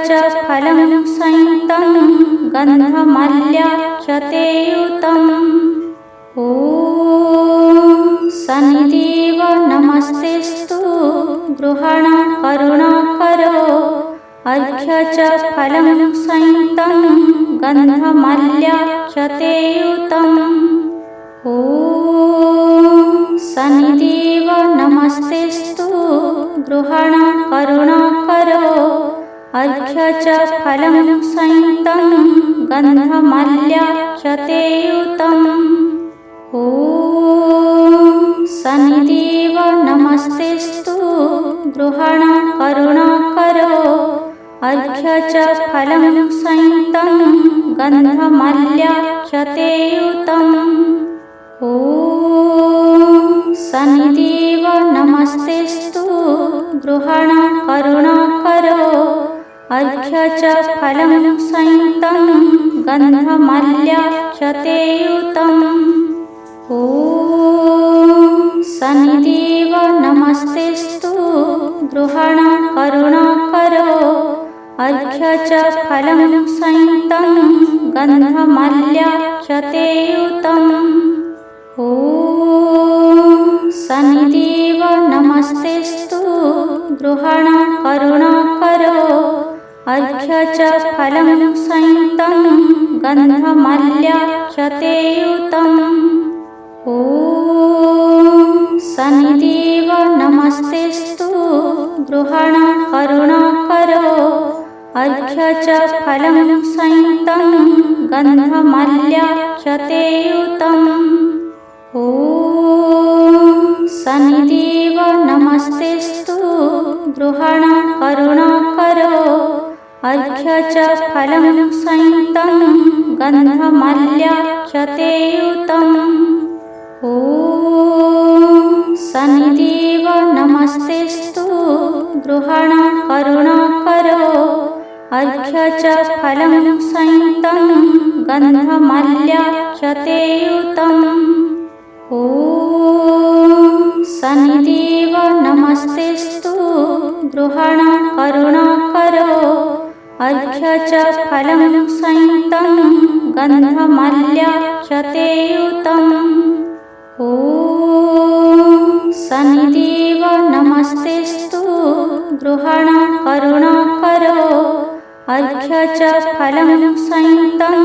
च फलं संयुतं गन्धमाल्याक्षतेयुतम्। ॐ शनिदेव नमस्तेस्तु गृहाण करुणाकरो। अर्घ्य च फलं संयुतं गन्धमाल्याक्षतेयुतम्। ॐ शनिदेव नमस्तेस्तु गृहाण करुणाकरो। अर्घ्य च फलं संयुतं गन्धमाल्याक्षतेयुतम्। ॐ शनिदेव नमस्तेस्तु गृहाण करुणाकरो। अर्घ्य च फलं संयुतं गन्धमाल्याक्षतेयुतम्। ॐ शनिदेव नमस्तेस्तु गृहाण करुणाकरो। अर्घ्य च फलं संयुतं गन्धमाल्याक्षतेयुतम्। ॐ शनिदेव नमस्तेस्तु गृहाण करुणाकरो। अर्घ्य च फलं संयुतं गन्धमाल्याक्षतेयुतम्। ॐ शनिदेव नमस्तेस्तु गृहाण करुणाकरो। अर्घ्य च फलं संयुतं गन्धमाल्याक्षतेयुतम्। ॐ शनिदेव नमस्तेस्तु गृहाण करुणाकरो। अर्घ्य च फलं संयुतं गन्धमाल्याक्षतेयुतम्। ॐ शनिदेव नमस्तेस्तु गृहाण करुणाकरो। अर्घ्य च फलं संयुतं गन्धमाल्याक्षतेयुतम्। ॐ शनिदेव नमस्तेस्तु गृहाण करुणाकरो। अर्घ्य च फलं संयुतं गन्धमाल्याक्षतेयुतम्। ॐ शनिदेव नमस्तेस्तु गृहाण करुणाकरो। अर्घ्य च फलं संयुतं गन्धमाल्याक्षतेयुतम्। ॐ शनिदेव नमस्तेस्तु गृहाण करुणाकरो। अर्घ्य च फलं संयुतं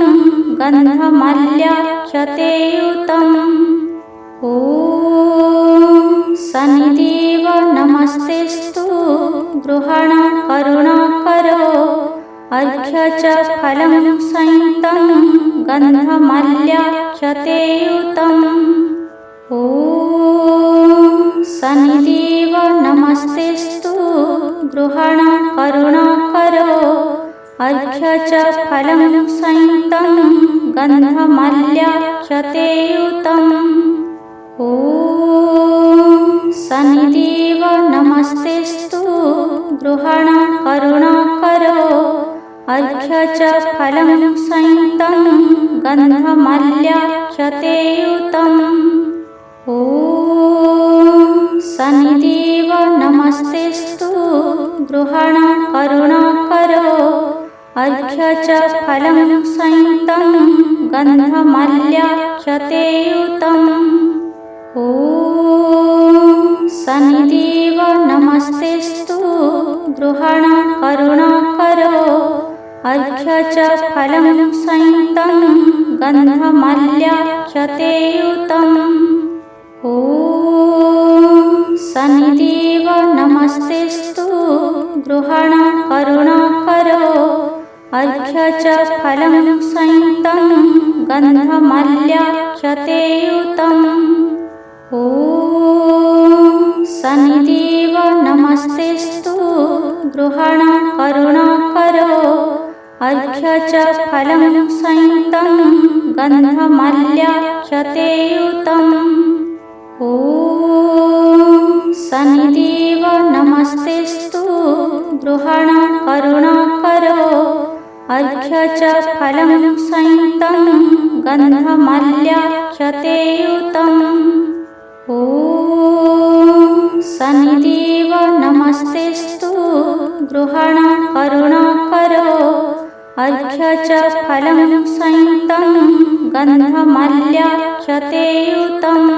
गन्धमाल्याक्षतेयुतम्। ॐ शनिदेव नमस्तेस्तु गृहाण करुणाकरो। अर्घ्य च फलं संयुतं गन्धमाल्याक्षतेयुतम्। ॐ शनिदेव नमस्तेस्तु गृहाण करुणाकरो। अर्घ्य च फलं संयुतं गन्धमाल्याक्षतेयुतम्। ॐ शनिदेव नमस्तेस्तु गृहाण करुणाकरो। अर्घ्य च फलं संयुतं गन्धमाल्याक्षतेयुतम्। ॐ शनिदेव नमस्तेस्तु गृहाण करुणाकरो। अर्घ्य च फलं संयुतं गन्धमाल्याक्षतेयुतम्। ॐ शनिदेव नमस्तेस्तु गृहाण करुणाकरो। अर्घ्य च फलं संयुतं गन्धमाल्याक्षतेयुतम्। ॐ शनिदेव नमस्तेस्तु गृहाण करुणाकरो। अर्घ्य च फलं संयुतं गन्धमाल्याक्षतेयुतम्। ॐ शनिदेव नमस्तेस्तु गृहाण करुणाकरो। अर्घ्य च फलं संयुतं गन्धमाल्याक्षतेयुतम्। ॐ शनिदेव नमस्तेस्तु गृहाण करुणाकरो। अर्घ्य च फलं संयुतं गन्धमाल्याक्षतेयुतम्। ॐ शनिदेव नमस्तेस्तु गृहाण करुणाकरो। अर्घ्य च फलं संयुतं गन्धमाल्याख्यते युतम्।